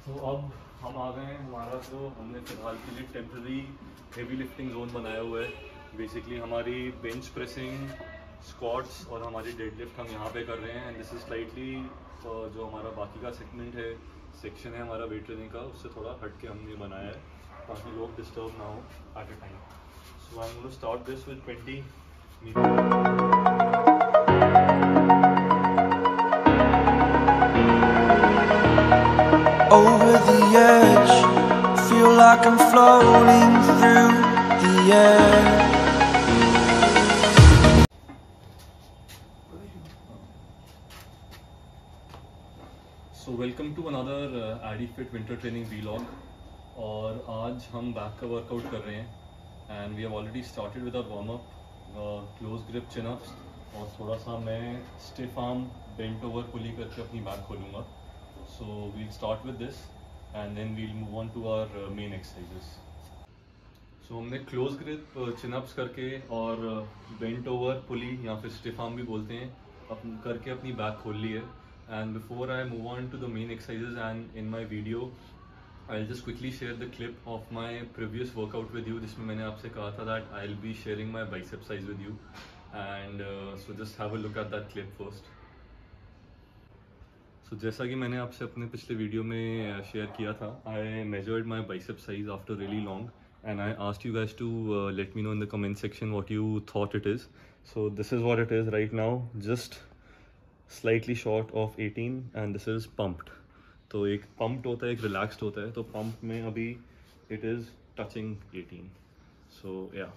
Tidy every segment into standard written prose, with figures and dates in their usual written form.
तो अब हम आ गए हैं, हमारा जो हमने फ़िलहाल के लिए टेम्प्रेरी हेवी लिफ्टिंग जोन बनाया हुआ है। बेसिकली हमारी बेंच प्रेसिंग, स्क्वाट्स और हमारी डेडलिफ्ट हम यहाँ पे कर रहे हैं। एंड दिस इज़ स्लाइटली जो हमारा बाकी का सेक्शन है हमारा वेट ट्रेनिंग का, उससे थोड़ा हट के हमने बनाया है ताकि लोग डिस्टर्ब ना हो at a time. So I am going to start this with 20 over the edge, feel like I'm floating through the air. So welcome to another AD Fit winter training vlog. और आज हम back का workout कर रहे हैं and we have already started with our warm up, close grip chin ups, और थोड़ा सा मैं stiff arm bent over pulley करके अपनी बैक खोलूँगा। So we'll start with this and then we'll move on to our main exercises. So हमने close grip chin ups करके और बेंट ओवर पुली या फिर स्टिफ आर्म भी बोलते हैं करके अपनी बैक खोल ली है। And before I move on to the main exercises and in my video, I'll just quickly share the clip of my previous workout with you, जिसमें मैंने आपसे कहा था that I'll be sharing my bicep size with you, and so just have a look at that clip first. So जैसा कि मैंने आपसे अपने पिछले वीडियो में शेयर किया था, I measured my bicep size after really long, and I asked you guys to let me know in the comment section what you thought it is. So this is what it is right now, just slightly short of 18 and this is pumped. तो एक pumped होता है, एक relaxed होता है। तो pumped में अभी it is touching 18. So yeah.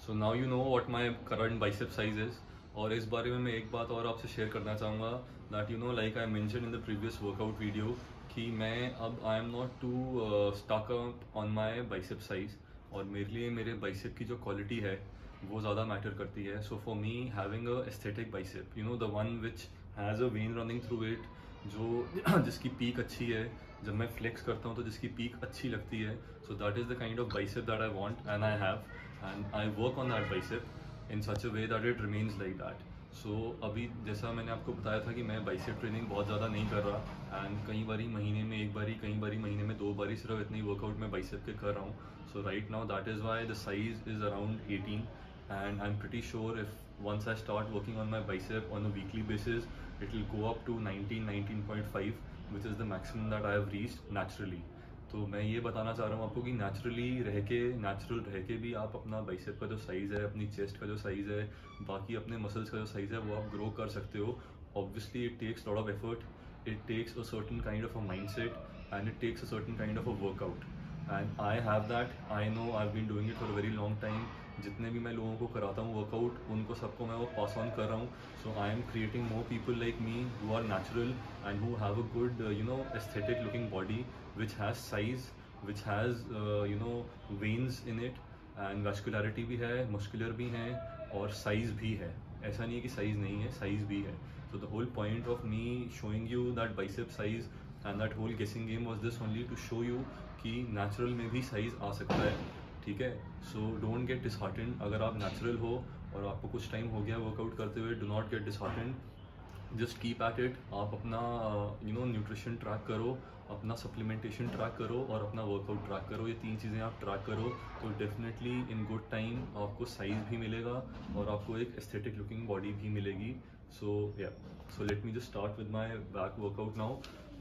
So now you know what my current bicep size is. और इस बारे में मैं एक बात और आपसे शेयर करना चाहूँगा that you know like I mentioned in the previous workout video कि मैं अब I am not too stuck up on my bicep size, और मेरे लिए मेरे बाइसेप की जो क्वालिटी है वो ज़्यादा मैटर करती है। So for me having a aesthetic bicep, you know the one which has a when running through it, जो जिसकी पीक अच्छी है, जब मैं फ्लेक्स करता हूँ तो जिसकी पीक अच्छी लगती है, so that is the kind of bicep that I want and I have, and I work on that bicep in such a way that it remains like that. So अभी जैसा मैंने आपको बताया था कि मैं बाइसेप ट्रेनिंग बहुत ज़्यादा नहीं कर रहा, एंड कई बारी महीने में एक बारी, कई बारी महीने में 2 बारी सिर्फ इतनी वर्कआउट मैं बाइसेप के कर रहा हूँ। So right now that is why the size is around 18, and I'm pretty sure if once I start working on my bicep on a weekly basis, it will go up to 19, 19.5, which is the maximum that I have reached naturally. तो मैं ये बताना चाह रहा हूँ आपको कि natural रह के भी आप अपना बाइसेप का जो साइज़ है, अपनी चेस्ट का जो साइज़ है, बाकी अपने मसल्स का जो साइज़ है, वो आप ग्रो कर सकते हो। Obviously it takes lot of effort, it takes a certain kind of a mindset, and it takes a certain kind of a workout, and I have that. I know I've been doing it for a very long time. जितने भी मैं लोगों को कराता हूँ workout, उनको सबको मैं वो पास ऑन कर रहा हूँ। So I am creating more people like me who are natural and who have a good aesthetic looking body which has size, which has veins in it, and vascularity भी है, muscular भी हैं, और size भी है। ऐसा नहीं है कि साइज़ नहीं है, साइज़ भी है। So the whole point of me showing you that bicep size and that whole guessing game was this only to show you कि natural में भी size आ सकता है, ठीक है। So don't get disheartened अगर आप natural हो और आपको कुछ टाइम हो गया वर्कआउट करते हुए, do not get disheartened, just keep at it। आप अपना न्यूट्रिशन ट्रैक करो, अपना सप्लीमेंटेशन ट्रैक करो और अपना वर्कआउट ट्रैक करो। ये 3 चीज़ें आप ट्रैक करो तो डेफिनेटली इन गुड टाइम आपको साइज़ भी मिलेगा और आपको एक एस्थेटिक लुकिंग बॉडी भी मिलेगी। So yeah, so let me just start with my back workout now.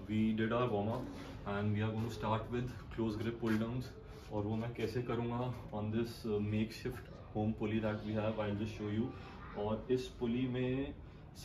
We did our warm up and we are going to start with close grip pull downs, और वो मैं कैसे करूँगा on this makeshift home pulley that we have, I'll just show you। और इस पुली में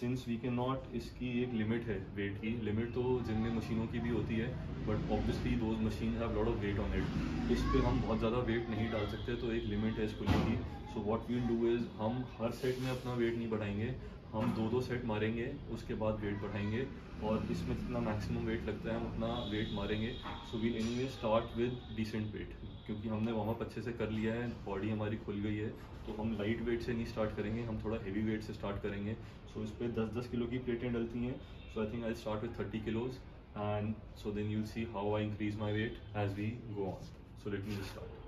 since we can not, इसकी एक लिमिट है, वेट की लिमिट तो जिम में मशीनों की भी होती है, but obviously those machine have lot of weight on it. इस पर हम बहुत ज़्यादा वेट नहीं डाल सकते, तो एक लिमिट है इस पुली की। So what we'll do is हम हर सेट में अपना वेट नहीं बढ़ाएंगे, हम 2-2 सेट मारेंगे, उसके बाद वेट बढ़ाएंगे, और इसमें जितना मैक्सिमम वेट लगता है हम उतना वेट मारेंगे। So we'll anyway start with decent weight, क्योंकि हमने वार्म अप अच्छे से कर लिया है, बॉडी हमारी खुल गई है, तो हम लाइट वेट से नहीं स्टार्ट करेंगे, हम थोड़ा हेवी वेट से स्टार्ट करेंगे। सो इस पर 10-10 किलो की प्लेटें डलती हैं। So I think I start with 30 kilos, and so then you'll see how I increase my weight as we go on. So let me just start.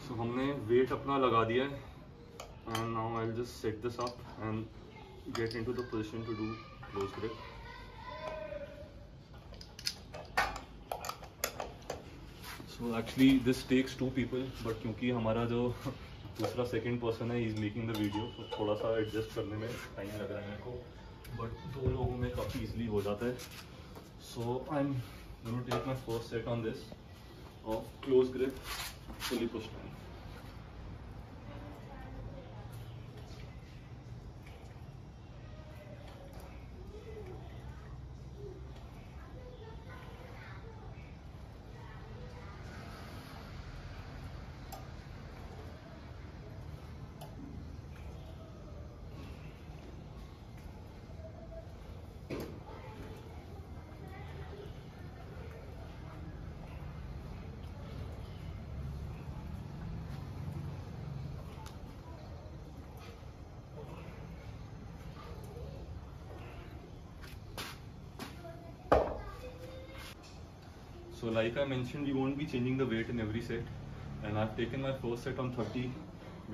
So हमने weight अपना लगा दिया है and now I will just set this up and get into the position to do close grip. So actually this takes 2 people, but क्योंकि हमारा जो दूसरा second person है, he is making the video, तो थोड़ा सा एडजस्ट करने में टाइम लग रहा है मेरे को, बट 2 लोगों में काफ़ी इजीली हो जाता है. So I am going to take my first set on this of close grip fully pushed down. So like I mentioned, we won't be changing the weight in every set, and I've taken my first set on 30.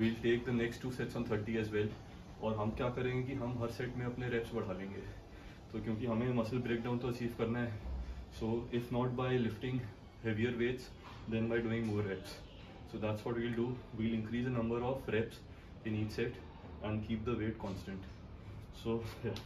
We'll take the next 2 sets on 30 as well. और हम क्या करेंगे कि हम हर set में अपने reps बढ़ा लेंगे, तो क्योंकि हमें मसल ब्रेकडाउन तो अचीव करना है. So if not by lifting heavier weights, then by doing more reps. So that's what we'll do. We'll increase the number of reps in each set and keep the weight constant. So yeah.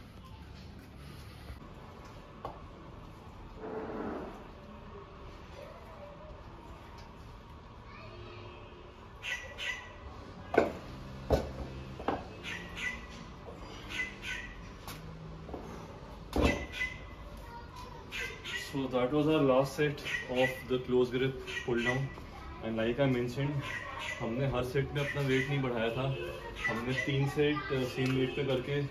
So that was our last set of the close grip pull down, and like I mentioned, हमने हर set में अपना wait नहीं बढ़ाया था. हमने 3 set same wait पे करके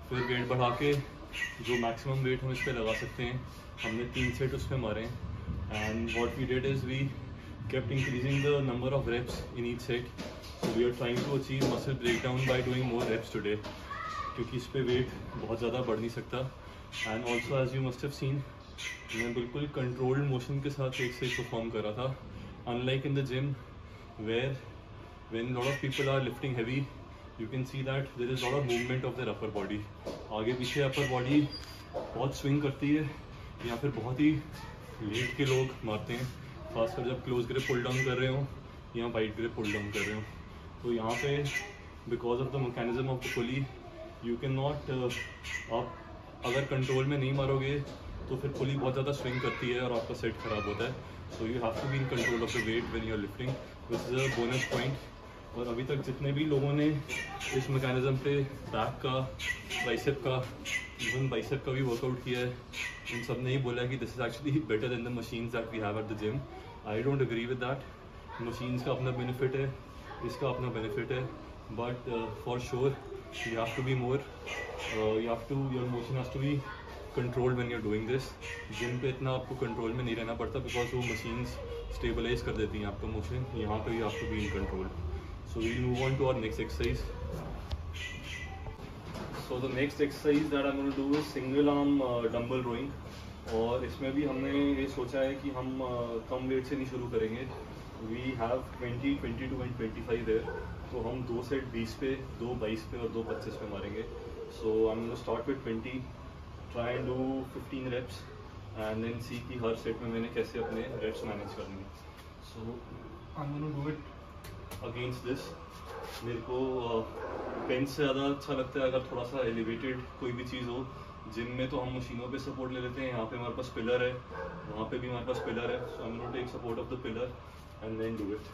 फिर वेट बढ़ा के जो मैक्सिमम वेट हम इस पे लगा सकते हैं, हमने 3 सेट उस पर मारे. And what we did is we kept increasing the number of reps in each set. So we are trying to achieve muscle breakdown by doing more reps today, क्योंकि इस पे वेट बहुत ज़्यादा बढ़ नहीं सकता. And also as you must have seen, मैं बिल्कुल कंट्रोल्ड मोशन के साथ एक से परफॉर्म कर रहा था, unlike in the gym where when lot of people are lifting heavy, you can see that there is lot of movement of their upper body. आगे पीछे अपर बॉडी बहुत स्विंग करती है, या फिर बहुत ही लेट के लोग मारते हैं, खासकर जब क्लोज ग्रिप पुल डाउन कर रहे हो या वाइड ग्रिप पुल डाउन कर रहे हो. तो यहाँ पे because of the mechanism of the pulley you can not, आप अगर कंट्रोल में नहीं मारोगे तो फिर पुली बहुत ज़्यादा स्विंग करती है और आपका सेट खराब होता है. So you have to be in control of the weight when you are lifting, this is a bonus point. और अभी तक जितने भी लोगों ने इस मैकेनिज्म पे बैक का, बाइसेप का, इवन बाइसेप का भी वर्कआउट किया है, उन सब ने ही बोला कि this is actually better than the machines that we have at the gym. I don't agree with that. Machines का अपना बेनिफिट है, इसका अपना बेनिफिट है, but for sure you have to be more, your motion has to be controlled when you're doing this. Gym पे इतना आपको control में नहीं रहना पड़ता, बिकॉज वो मशीन्स स्टेबलाइज कर देती हैं आपका मोशन. यहाँ पे you have to be in control. So we'll move on to our next exercise. So the next exercise that I'm going to do is single arm dumbbell rowing. और इसमें भी हमने ये सोचा है कि हम कम वेट से नहीं शुरू करेंगे. We have 20, 22 and 25 there. तो हम 2 सेट 20 पे, 2 22 पे और 2 25 पे मारेंगे. So I am going to start with 20, try and do 15 reps and then see कि हर सेट में मैंने कैसे अपने रेप्स मैनेज करने. So I am going to do it against this. मेरे को बेंच से ज़्यादा अच्छा लगता है अगर थोड़ा सा एलिवेटेड कोई भी चीज़ हो. जिम में तो हम मशीनों पे सपोर्ट ले लेते हैं, यहाँ पे हमारे पास पिलर है, वहाँ पे भी हमारे पास पिलर है. So I am going to take support of the pillar and then do it.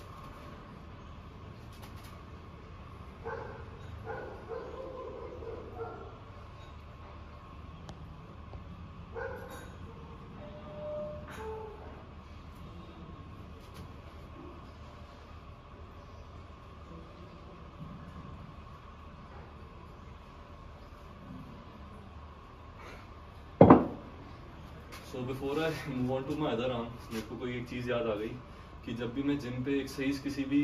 So before I move on to my other arm, मेरे को कोई एक चीज़ याद आ गई कि जब भी मैं जिम पे एक्सरसाइज किसी भी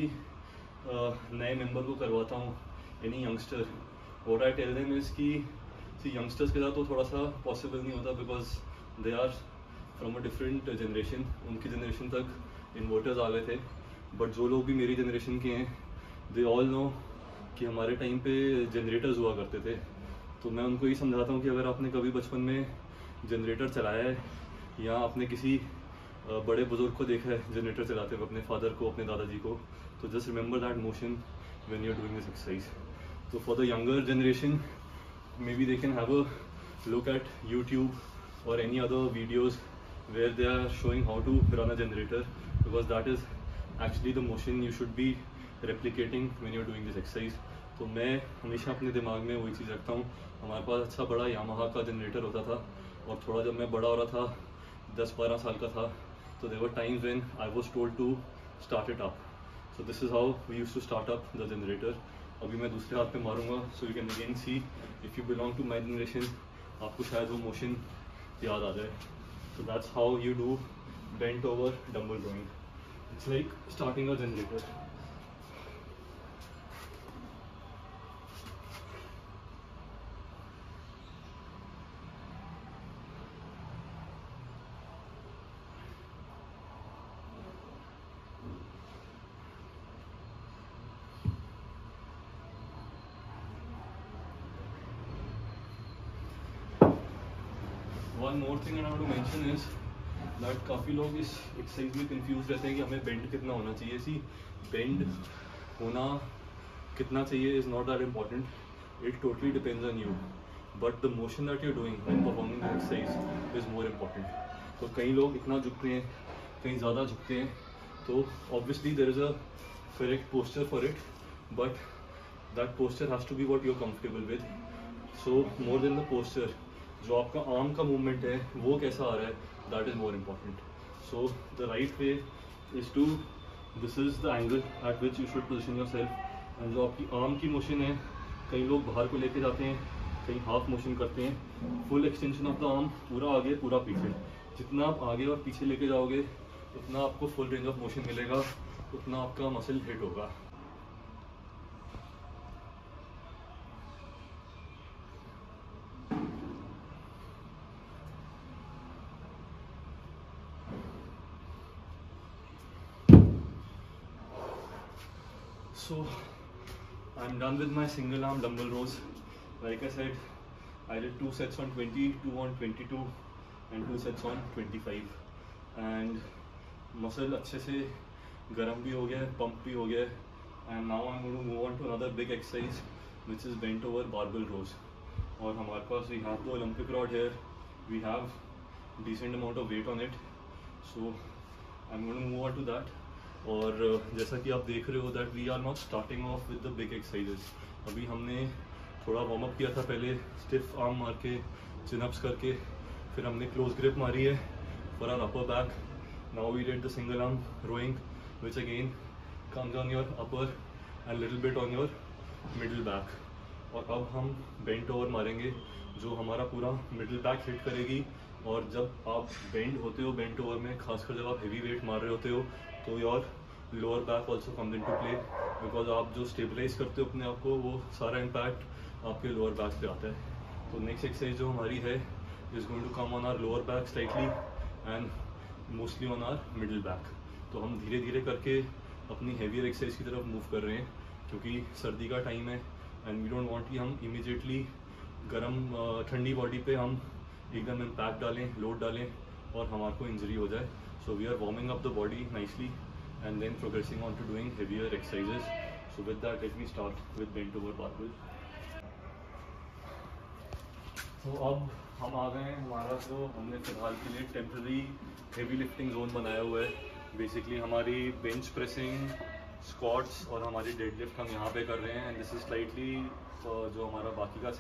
नए मेंबर को करवाता हूँ, any youngster, what I tell them is कि यंगस्टर्स के साथ तो थोड़ा सा पॉसिबल नहीं होता, because they are from a different generation. उनकी जनरेशन तक इन्वर्टर्स आ गए थे, बट जो लोग भी मेरी जनरेशन के हैं दे ऑल नो कि हमारे टाइम पे जनरेटर्स हुआ करते थे। तो मैं उनको ये समझाता हूँ कि अगर आपने कभी बचपन में जनरेटर चलाया है या आपने किसी बड़े बुजुर्ग को देखा है जनरेटर चलाते हुए, अपने फादर को, अपने दादाजी को, तो just remember that motion when you are doing this exercise. तो for the younger generation maybe they can have a look at YouTube or any other videos where they are showing how to run a generator, because that is actually the motion you should be replicating when you're doing this exercise. तो मैं हमेशा अपने दिमाग में वही चीज़ रखता हूँ। हमारे पास अच्छा बड़ा यामाहा का जनरेटर होता था, और थोड़ा जब मैं बड़ा हो रहा था, 10-12 साल का था, तो there were times when I was told to start it up. So this is how we used to start up the generator. अभी मैं दूसरे हाथ पे मारूंगा, so you can again see if you belong to my generation, आपको शायद वो motion याद आ जाए। So that's how you do bent over dumbbell rowing. It's like starting a generator. One more thing I want to mention is that काफ़ी लोग इस exercise में confuse रहते हैं कि हमें बेंड कितना होना चाहिए। सी बेंड होना कितना चाहिए is not that important, it totally depends on you, but the motion that you are doing when performing the exercise is more important. तो कई लोग इतना झुकते हैं, कहीं ज़्यादा झुकते हैं, तो obviously there is a correct posture for it, but that posture has to be what you are comfortable with. So more than the posture, जो आपका आर्म का मूवमेंट है वो कैसा आ रहा है, that is more important. So the right way is to, this is the angle at which you should position yourself, and जो आपकी आर्म की मोशन है, कई लोग बाहर को लेके जाते हैं, कहीं हाफ मोशन करते हैं, full extension of the arm, पूरा आगे पूरा पीछे। जितना आप आगे और पीछे लेके जाओगे उतना आपको फुल रेंज ऑफ मोशन मिलेगा, उतना आपका मसल हिट होगा। So I'm done with my single arm dumbbell rows. Like I said, I did 2 sets on 20, 2 on 22 and 2 sets on 25, and muscle अच्छे से गर्म भी हो गया है, pump भी हो गया है, and now I'm going to move on to another big exercise which is bent over barbell rows. और हमारे पास we have the Olympic rod here, we have decent amount of weight on it, so I'm going to move on to that. और जैसा कि आप देख रहे हो that we are not starting off with the big exercises. अभी हमने थोड़ा वार्म अप किया था पहले, स्टिफ आर्म मार के, चिनअप्स करके, फिर हमने क्लोज ग्रिप मारी है for our upper back. Now we did the single arm rowing which again comes on your upper and little bit on your middle back. और अब हम बेंट ओवर मारेंगे जो हमारा पूरा मिडिल बैक हिट करेगी। और जब आप बेंड होते हो बेंट ओवर में, खासकर जब आप हेवी वेट मार रहे होते हो, तो your lower back also comes into play, because आप जो स्टेबलाइज करते हो अपने आप को, वो सारा इम्पैक्ट आपके लोअर बैक पे आता है। तो नेक्स्ट एक्सरसाइज जो हमारी है is going to come on our lower back slightly and mostly on our middle back. तो हम धीरे धीरे करके अपनी हेवियर एक्सरसाइज की तरफ मूव कर रहे हैं, क्योंकि सर्दी का टाइम है एंड वी डोंट वांट कि हम इमीडिएटली गर्म ठंडी बॉडी पे हम एकदम इम्पैक्ट डालें, लोड डालें और हमारे को इंजरी हो जाए। So we are warming up the body nicely and then progressing on to doing heavier exercises. So with that, let me start with bent over barbell. तो अब हम आ गए हैं हमारा जो हमने फिलहाल के लिए टेम्पररी हेवी लिफ्टिंग जोन बनाया हुआ है। बेसिकली हमारी बेंच प्रेसिंग, स्क्वाट्स और हमारी डेडलिफ्ट हम यहाँ पे कर रहे हैं। एंड दिस इज स्लाइटली जो हमारा बाकी का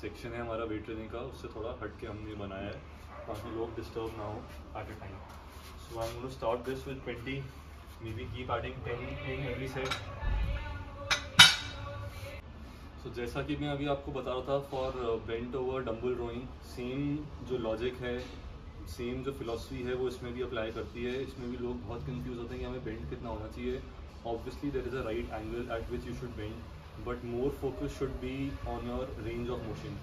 सेक्शन है हमारा वेट ट्रेनिंग का, उससे थोड़ा हट के हमने बनाया है ताकि लोग डिस्टर्ब ना हो at a time. So I'm going to start this with 20, maybe keep adding 10 in every set. So जैसा कि मैं अभी आपको बता रहा था, for bent over dumbbell rowing same जो लॉजिक है, सेम जो फिलॉसफी है वो इसमें भी अप्लाई करती है। इसमें भी लोग बहुत कंफ्यूज होते हैं कि हमें बेंड कितना होना चाहिए। Obviously there is a right angle at which you should bend, but more focus should be on your range of motion.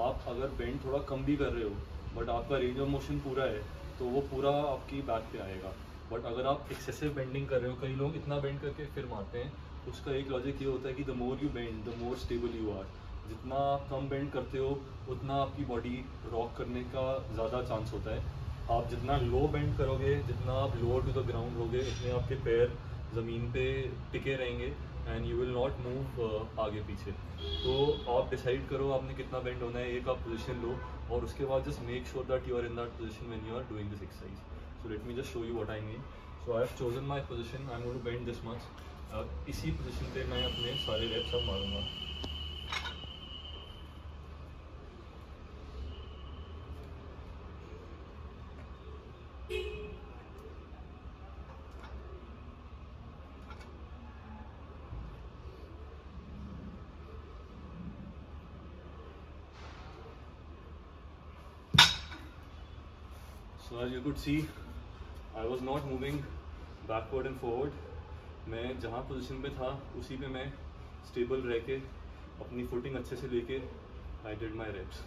आप अगर बेंड थोड़ा कम भी कर रहे हो बट आपका रेंज ऑफ मोशन पूरा है, तो वो पूरा आपकी बैक पे आएगा। बट अगर आप एक्सेसिव बेंडिंग कर रहे हो, कई लोग इतना बेंड करके फिर मारते हैं, उसका एक लॉजिक ये होता है कि the more you bend the more stable you are. जितना आप कम बेंड करते हो उतना आपकी बॉडी रॉक करने का ज़्यादा चांस होता है। आप जितना लो बेंड करोगे, जितना आप लोअर टू द ग्राउंड होगे, उतने आपके पैर ज़मीन पे टिके रहेंगे and you will not move आगे पीछे। तो आप डिसाइड करो आपने कितना बेंड होना है, एक आप पोजीशन लो और उसके बाद just make sure that you are in that position when you are doing this exercise. So let me just show you what I mean. So I have chosen my position, I am going to bend this much. इसी position पे मैं अपने सारे wraps अब मारूंगा। So as you could see, I was not moving backward and forward. मैं जहाँ position पे था उसी पे मैं स्टेबल रह के अपनी फुटिंग अच्छे से लेके I did my reps.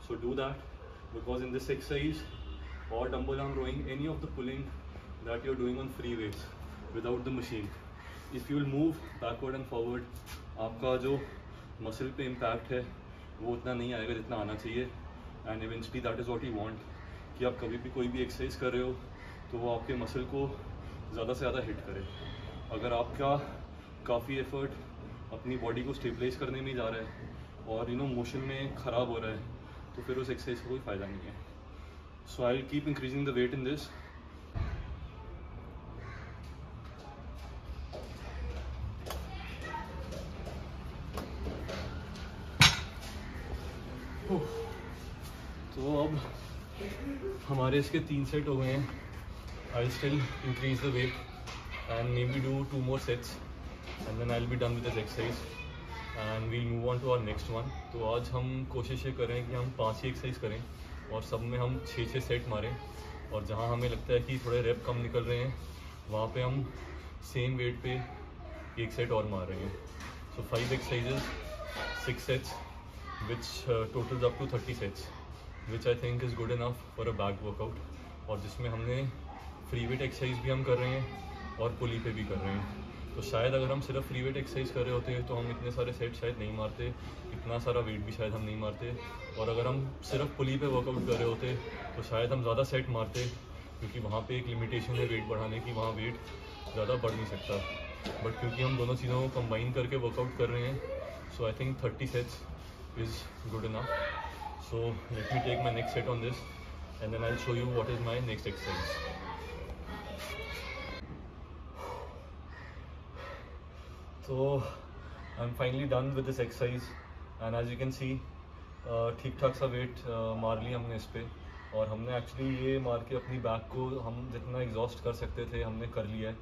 So do that because in this exercise or dumbbell arm rowing, any of the pulling that you're doing on free weights without the machine, if you will move backward and forward, आपका जो muscle पे impact है वो उतना नहीं आएगा जितना आना चाहिए। And eventually that is what you want कि आप कभी भी कोई भी एक्सरसाइज कर रहे हो तो वो आपके मसल को ज़्यादा से ज़्यादा हिट करे। अगर आपका काफ़ी एफर्ट अपनी बॉडी को स्टेबलाइज करने में जा रहा है और मोशन में ख़राब हो रहा है तो फिर उस एक्सरसाइज का कोई फ़ायदा नहीं है। So I will keep increasing the weight in this. तो अब हमारे इसके 3 सेट हो गए हैं। I still increase the weight and maybe do 2 more sets and then I'll be done with this exercise and we'll move on to our next one. तो आज हम कोशिश ये करें कि हम 5 ही एक्सरसाइज करें और सब में हम 6-6 सेट मारें, और जहाँ हमें लगता है कि थोड़े रेप कम निकल रहे हैं वहाँ पे हम सेम वेट पे एक सेट और मार रहे हैं। सो 5 exercises, 6 sets which totals up to 30 sets which I think is good enough for a back workout, और जिसमें हमने फ्री वेट एक्सरसाइज भी हम कर रहे हैं और पुली पे भी कर रहे हैं। तो शायद अगर हम सिर्फ फ्री वेट एक्सरसाइज कर रहे होते तो हम इतने सारे सेट शायद नहीं मारते, इतना सारा वेट भी शायद हम नहीं मारते, और अगर हम सिर्फ पुली पे वर्कआउट कर रहे होते तो शायद हम ज़्यादा सेट मारते, क्योंकि वहाँ पे एक लिमिटेशन है वेट बढ़ाने की, वहाँ वेट ज़्यादा बढ़ नहीं सकता। बट क्योंकि हम दोनों चीज़ों को कंबाइन करके वर्कआउट कर रहे हैं, so I think 30 sets is good enough. So let me take my next set on this and then I'll show you what is my next exercise. So I'm finally done with this exercise and as you can see ठीक ठाक सा wait मार लिया हमने इस पे, और हमने एक्चुअली ये मार के अपनी बैक को हम जितना एग्जॉस्ट कर सकते थे हमने कर लिया है।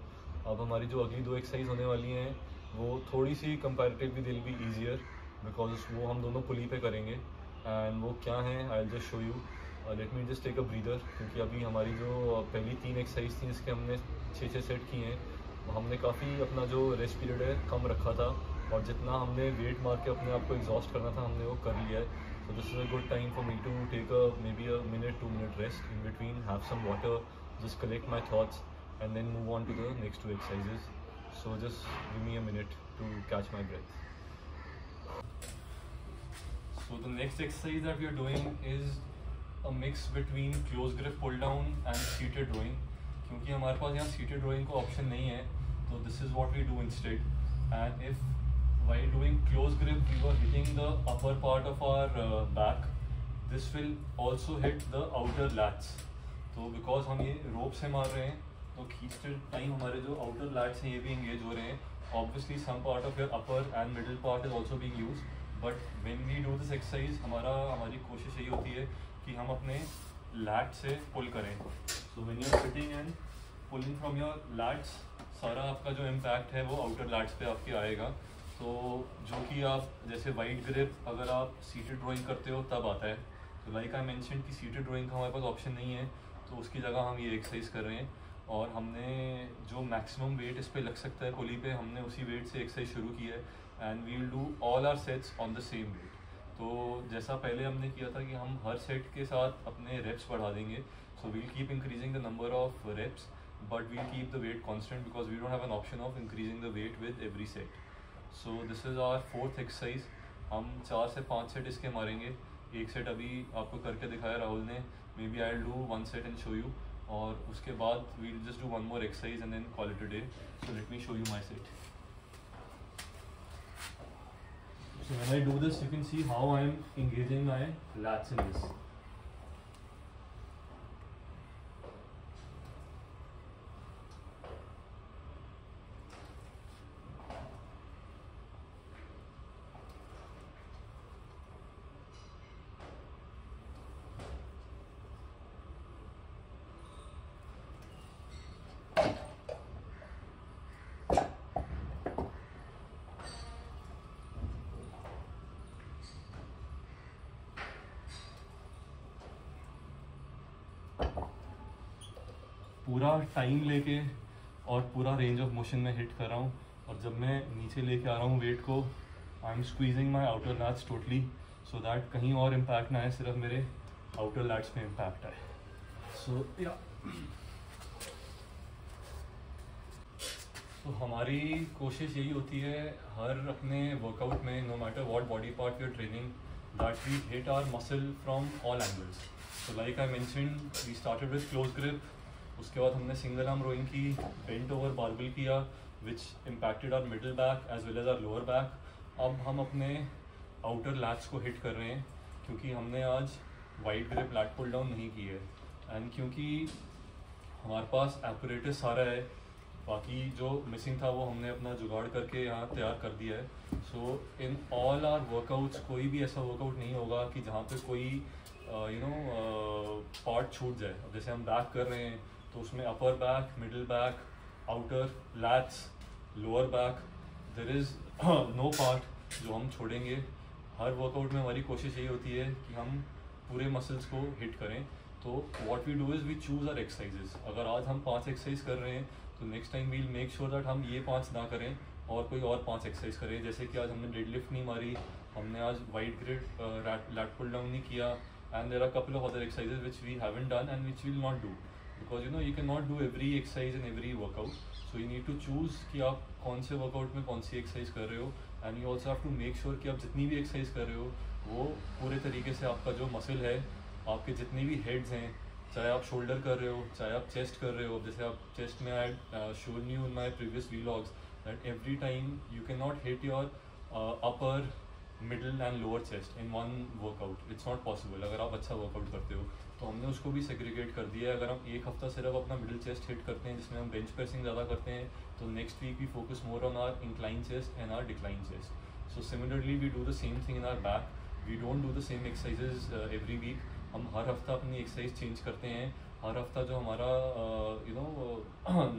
अब हमारी जो अगली 2 एक्सरसाइज होने वाली हैं वो थोड़ी सी कंपैरेटिवली दिल भी ईजियर, बिकॉज वो हम दोनों पुली पे करेंगे। एंड वो क्या है I will just show you. Let me just take a breather, क्योंकि अभी हमारी जो पहली 3 एक्सरसाइज थी जिसके हमने 6-6 सेट किए हैं, हमने काफ़ी अपना जो रेस्ट पीरियड है कम रखा था, और जितना हमने वेट मार के अपने आप को एग्जॉस्ट करना था हमने वो कर लिया है। So this is a good time for me to take maybe a minute 2 minute rest in between, have some water, just collect my thoughts and then move on to the next 2 exercises. So just give me a minute to catch my breath. So the next exercise that we are doing is a mix between close grip pull down and seated rowing. क्योंकि हमारे पास यहाँ seated rowing का option नहीं है, तो this is what we do instead. And if while doing close grip we were hitting the upper part of our back, this will also hit the outer lats. तो because हम ये rope से मार रहे हैं तो खींचते टाइम हमारे जो outer lats हैं ये भी engage हो रहे हैं. Obviously some part of your upper and middle part is also being used. But when we do this exercise हमारी कोशिश यही होती है कि हम अपने लैट से पुल करें। So when you are sitting and pulling from your lats, सारा आपका जो इम्पैक्ट है वो आउटर लैट्स पे आपके आएगा। तो जो कि आप जैसे वाइड ग्रिप अगर आप सीटेड रोइंग करते हो तब आता है। तो लाइक आई मेंशन कि सीटेड रोइंग का हमारे पास ऑप्शन नहीं है, तो उसकी जगह हम ये एक्सरसाइज कर रहे हैं, और हमने जो मैक्सिमम वेट इस पर लग सकता है पुली पे, हमने उसी वेट से एक्सरसाइज शुरू की है। And we will do all our sets on the same weight. तो जैसा पहले हमने किया था कि हम हर सेट के साथ अपने रेप्स बढ़ा देंगे, so we'll keep increasing the number of reps but we'll keep the weight constant because we don't have an option of increasing the weight with every set. So this is our fourth exercise. हम 4 से 5 set इसके मारेंगे. एक set अभी आपको करके दिखाया राहुल ने. Maybe I will do 1 set and show you, और उसके बाद we will just do 1 more exercise and then call it a day. So let me show you my set. So when I do this, you can see how I am engaging my lats in this. पूरा time लेके और पूरा range of motion में hit कर रहा हूँ, और जब मैं नीचे लेके आ रहा हूँ वेट को, I am squeezing my outer lats totally, so that कहीं और इम्पैक्ट ना आए, सिर्फ मेरे आउटर लैट्स में इम्पैक्ट आए. सो या तो हमारी कोशिश यही होती है हर अपने वर्कआउट में, no matter what body part we are training, that we hit our muscle from all angles. So like I mentioned, we started with close grip. उसके बाद हमने सिंगल आर्म रोइंग की, बेंट ओवर बारबेल किया, which impacted our middle back as well as our lower back. अब हम अपने outer let's को hit कर रहे हैं, क्योंकि हमने आज wide grip lat pull down नहीं की है, एंड क्योंकि हमारे पास एपरेटस सारा है, बाकी जो मिसिंग था वो हमने अपना जुगाड़ करके यहाँ तैयार कर दिया है. सो इन ऑल आवर वर्कआउट्स कोई भी ऐसा वर्कआउट नहीं होगा कि जहाँ पे कोई पार्ट छूट जाए. अब जैसे हम बैक कर रहे हैं तो उसमें upper back, middle back, outer lats, lower back, there is no part जो हम छोड़ेंगे. हर वर्कआउट में हमारी कोशिश यही होती है कि हम पूरे मसल्स को हिट करें. तो what we do is we choose our exercises. अगर आज हम 5 एक्सरसाइज कर रहे हैं तो next time we'll make sure that हम ये 5 ना करें और कोई और 5 एक्सरसाइज करें. जैसे कि आज हमने डेडलिफ्ट नहीं मारी, हमने आज wide grip lat pull down नहीं किया, and there are a couple of other exercises which we haven't done and which we will not do, because you know you cannot do every exercise in every workout. So you need to choose कि आप कौन से workout में कौन सी exercise कर रहे हो, and you also have to make sure कि आप जितनी भी एक्सरसाइज कर रहे हो वो पूरे तरीके से आपका जो मसल है, आपके जितनी भी हेड्स हैं, चाहे आप शोल्डर कर रहे हो, चाहे आप चेस्ट कर रहे हो. जैसे आप चेस्ट में I shown you in my previous vlogs that every time you can not hit your upper, middle and lower chest in one workout. It's not possible अगर आप अच्छा वर्कआउट करते हो. तो हमने उसको भी सेग्रीगेट कर दिया है. अगर हम एक हफ्ता सिर्फ अपना मिडिल चेस्ट हिट करते हैं जिसमें हम बेंच प्रेसिंग ज़्यादा करते हैं, तो next week we focus more on our incline chest and our decline chest. So similarly we do the same thing in our back. We don't do the same exercises every week. हम हर हफ्ता अपनी exercise change करते हैं. हर हफ्ता जो हमारा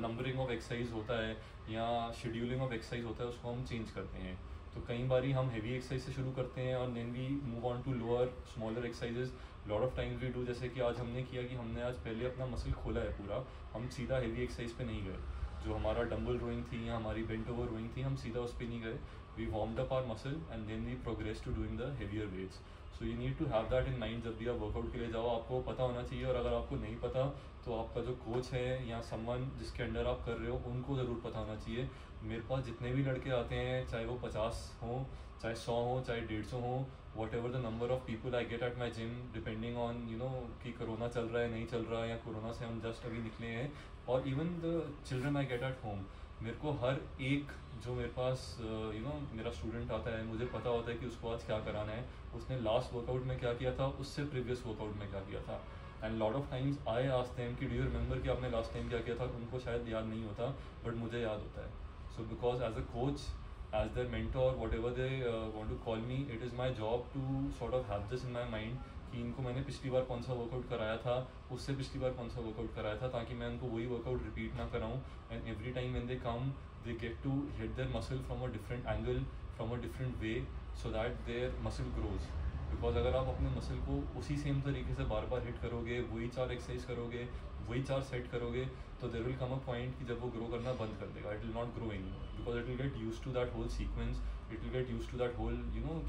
numbering of exercise होता है या शेड्यूलिंग ऑफ एक्सरसाइज होता है उसको हम चेंज करते हैं. तो कई बारी हम हेवी एक्सरसाइज से शुरू करते हैं और then we move on to lower smaller exercises. Lot of times we do, जैसे कि आज हमने किया कि हमने आज पहले अपना मसल खोला है पूरा, हम सीधा हेवी एक्सरसाइज पे नहीं गए. जो हमारा डंबल रोइंग थी या हमारी बेंट ओवर रोइंग थी, हम सीधा उस पर नहीं गए. We warmed up our muscle and then we progress to doing the heavier weights. So you need to have that in mind. जब भी आप वर्कआउट के लिए जाओ आपको पता होना चाहिए, और अगर आपको नहीं पता तो आपका जो कोच है या समवन जिसके अंडर आप कर रहे हो उनको ज़रूर पता होना चाहिए. मेरे पास जितने भी लड़के आते हैं, चाहे वो 50 हों, चाहे 100 हो, चाहे 150 हो, what ever the number of people I get at my gym, depending on कि कोरोना चल रहा है नहीं चल रहा है, या कोरोना से हम जस्ट अभी निकले हैं, और even the children I get at home. मेरे को हर एक जो मेरे पास मेरा स्टूडेंट आता है, मुझे पता होता है कि उसको आज क्या कराना है, उसने लास्ट वर्कआउट में क्या किया था, उससे प्रीवियस वर्कआउट में क्या किया था. And lot of times I ask them कि डू यू रिमेंबर कि आपने लास्ट टाइम क्या किया था. उनको शायद याद नहीं होता, बट मुझे याद होता है. So because as a coach, as their mentor, whatever they want to call me, it is my job to sort of have this in my mind कि इनको मैंने पिछली बार कौन सा वर्कआउट कराया था, उससे पिछली बार कौन सा वर्कआउट कराया था, ताकि मैं उनको वही वर्कआउट रिपीट ना कराऊँ. And every time when they come they get to hit their muscle from a different angle, from a different way, so that their muscle grows. Because अगर आप अपने मसल को उसी सेम तरीके से बार बार हिट करोगे, वही 4 एक्सरसाइज करोगे, वही 4 सेट करोगे, तो there will come a point कि जब वो ग्रो करना बंद कर देगा. It will not grow any more, because it will get used to that whole sequence. It will get used to that whole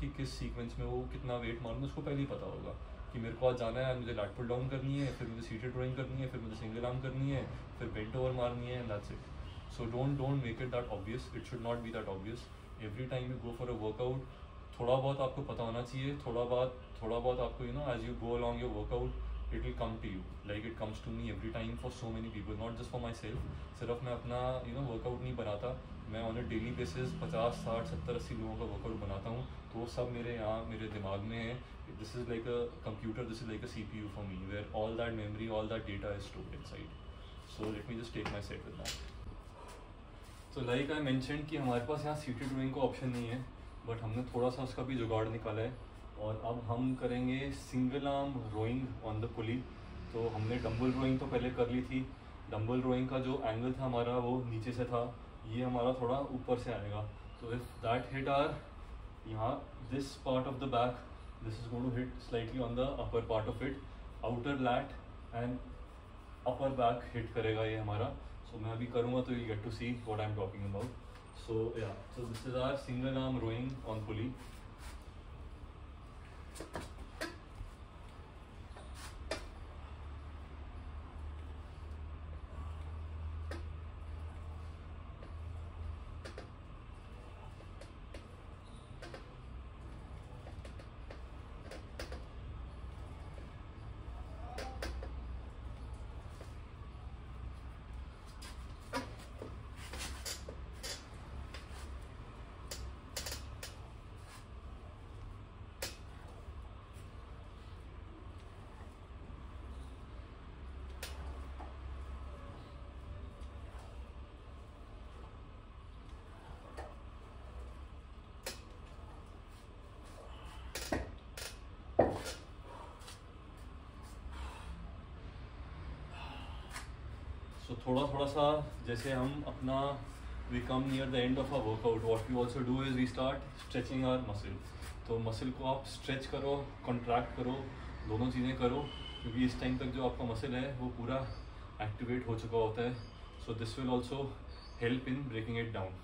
कि किस सीक्वेंस में वो कितना वेट मारना उसको पहले ही पता होगा. कि मेरे को आज जाना है, मुझे लैट पुल डाउन करनी है, फिर मुझे सीटेड रोइंग करनी है, फिर मुझे सिंगल आर्म करनी है, फिर बेंट ओवर मारनी है, and that's it. So don't make it that obvious. It should not be that obvious. Every time you go for a workout, थोड़ा बहुत आपको पता होना चाहिए, थोड़ा बहुत आपको as you go along your workout it will come to you. Like it comes to me every time for so many people, not just for myself. सिर्फ मैं अपना वर्कआउट नहीं बनाता, मैं ऑन अ डेली बेसिस 50, 60, 70, 80 लोगों का workout बनाता हूँ. तो वो सब मेरे यहाँ मेरे दिमाग में है. This is like a computer, this is like a CPU for me, where all that memory, all that data is stored inside. So let me just take my set with that. So like I mentioned कि हमारे पास यहाँ seated rowing का option नहीं है, but हमने थोड़ा सा उसका भी जुगाड़ निकाला है. और अब हम करेंगे single arm rowing on the pulley. तो हमने डंबल रोइंग तो पहले कर ली थी. डंबल रोइंग का जो एंगल था हमारा वो नीचे से था, ये हमारा थोड़ा ऊपर से आएगा. तो इफ दैट हिट आर यहाँ this part of the back, this is going to hit slightly on the upper part of it. Outer lat and upper back hit करेगा ये हमारा. सो मैं अभी करूँगा तो you get to see what I am talking about. So this is our single arm rowing on pulley. तो थोड़ा सा जैसे हम अपना we come near the end of our workout, what we also do is we start stretching our muscle. तो muscle को आप stretch करो, कॉन्ट्रैक्ट करो, दोनों चीज़ें करो, क्योंकि इस टाइम तक जो आपका मसल है वो पूरा एक्टिवेट हो चुका होता है. So this will also help in breaking it down.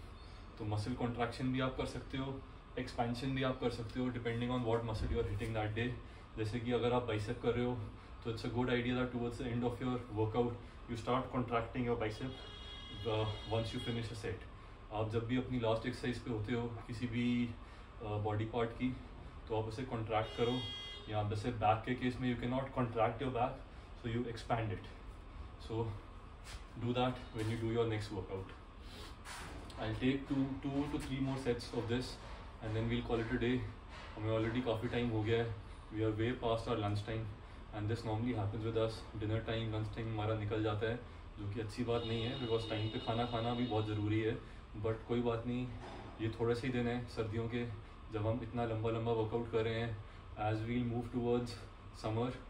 तो मसल कॉन्ट्रैक्शन भी आप कर सकते हो, एक्सपेंशन भी आप कर सकते हो, depending on what muscle you are hitting that day. जैसे कि अगर आप बाइसेप कर रहे हो तो it's a good idea that towards the end of your workout you start contracting your bicep once you finish a set. आप जब भी अपनी लास्ट एक्सरसाइज पे होते हो किसी भी बॉडी पार्ट की, तो आप उसे कॉन्ट्रैक्ट करो. या जैसे बैक के केस में you can not contract your back, so you expand it. So do that when you do your next workout. I take 2 to 3 more sets of this and then we'll call it a day. हमें already काफ़ी time हो गया है, we are way past our lunch time. And this normally happens with us. Dinner time, lunch time हमारा निकल जाता है, जो कि अच्छी बात नहीं है, बिकॉज टाइम पे खाना खाना भी बहुत ज़रूरी है. बट कोई बात नहीं, ये थोड़े से ही दिन हैं सर्दियों के जब हम इतना लंबा वर्कआउट कर रहे हैं. As we'll move towards summer,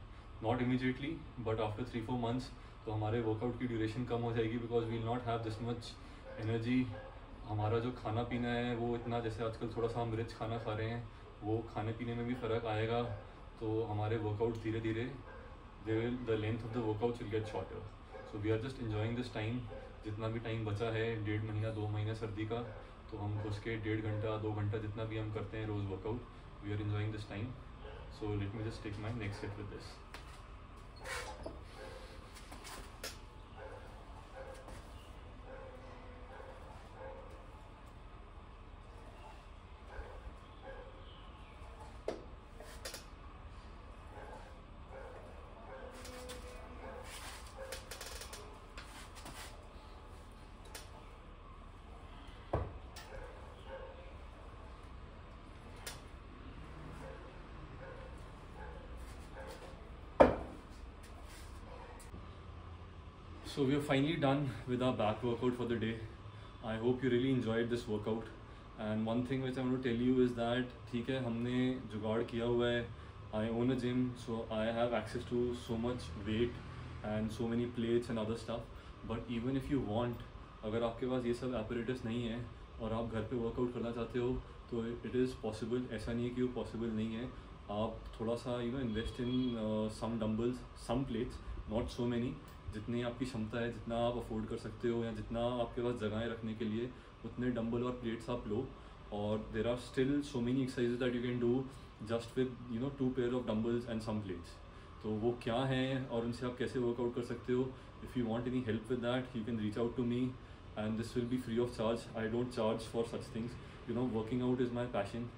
not immediately but after 3-4 months, तो हमारे वर्कआउट की ड्यूरेशन कम हो जाएगी, because we'll not have this much energy. हमारा जो खाना पीना है वो इतना, जैसे आजकल थोड़ा सा हम रिच खाना खा रहे हैं, वो खाने पीने में भी फ़र्क आएगा. तो हमारे वर्कआउट धीरे धीरे the length of the workout will get shorter. So we are just enjoying this time. जितना भी टाइम बचा है, 1.5 महीना 2 महीने सर्दी का, तो हम घुस के 1.5 घंटा 2 घंटा जितना भी हम करते हैं रोज़ workout, we are enjoying this time. So let me just take my next set with this. So we are finally done with our back workout for the day. I hope you really enjoyed this workout. And one thing which I want to tell you is that ठीक है, हमने जुगाड़ किया हुआ है. I own a gym, so I have access to so much weight and so many plates and other stuff. But even if you want, अगर आपके पास ये सब apparatus नहीं है और आप घर पे वर्कआउट करना चाहते हो, तो it is possible. ऐसा नहीं है कि वो possible नहीं है. आप थोड़ा सा invest in some dumbbells, some plates, not so many. जितनी आपकी क्षमता है, जितना आप अफोर्ड कर सकते हो, या जितना आपके पास जगहें रखने के लिए, उतने डंबल और प्लेट्स आप लो. और there are still so many exercises that you can do just with 2 pair of dumbbells and some plates. तो वो क्या हैं और उनसे आप कैसे वर्कआउट कर सकते हो, if you want any help with that you can reach out to me and this will be free of charge. I don't charge for such things, working out is my passion.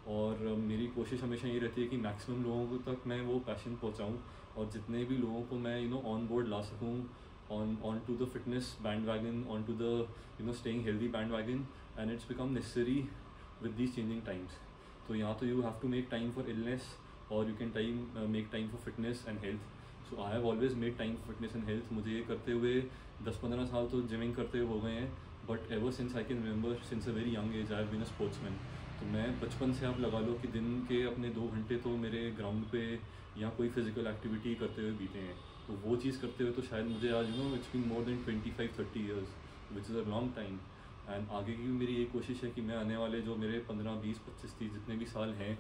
और मेरी कोशिश हमेशा ये रहती है कि maximum लोगों तक मैं वो पैशन पहुँचाऊँ और जितने भी लोगों को मैं ऑन बोर्ड ला सकूँ on to the fitness bandwagon, on to the staying healthy bandwagon, and it's become necessary with these changing times. So यहाँ तो you have to make time for illness or you can make time for fitness and health. So I have always made time for fitness and health. मुझे ये करते हुए 10-15 साल तो gymming करते हुए हो गए हैं, but ever since I can remember, since a very young age I have been a sportsman. तो मैं बचपन से आप लगा लो कि दिन के अपने 2 घंटे तो मेरे ग्राउंड पे या कोई फिजिकल एक्टिविटी करते हुए बीते हैं। तो वो चीज़ करते हुए तो शायद मुझे आज it's been more than 25-30 years which is a long time. And आगे की मेरी ये कोशिश है कि मैं आने वाले जो मेरे 15, 20, 25, 30 जितने भी साल हैं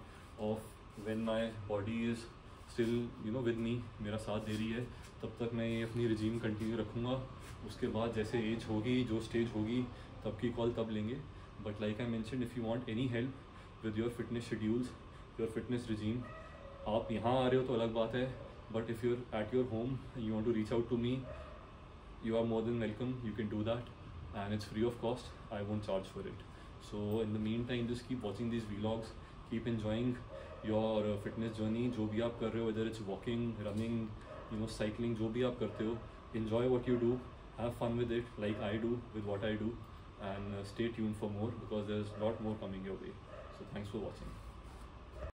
of when my body is still with me, मेरा साथ दे रही है, तब तक मैं ये अपनी रिजीम कंटिन्यू रखूँगा। उसके बाद जैसे एज होगी, जो स्टेज होगी, तब की कॉल तब लेंगे। But like I mentioned, if you want any help with your fitness schedules, your fitness regime, आप यहाँ आ रहे हो तो अलग बात है, but if you're at your home you want to reach out to me, you are more than welcome, you can do that and it's free of cost, I won't charge for it. So in the meantime just keep watching these vlogs, keep enjoying your fitness journey, जो भी आप कर रहे हो, whether it's walking, running, cycling, जो भी आप करते हो, enjoy what you do, have fun with it like I do with what I do, and stay tuned for more because there's a lot more coming your way. So thanks for watching.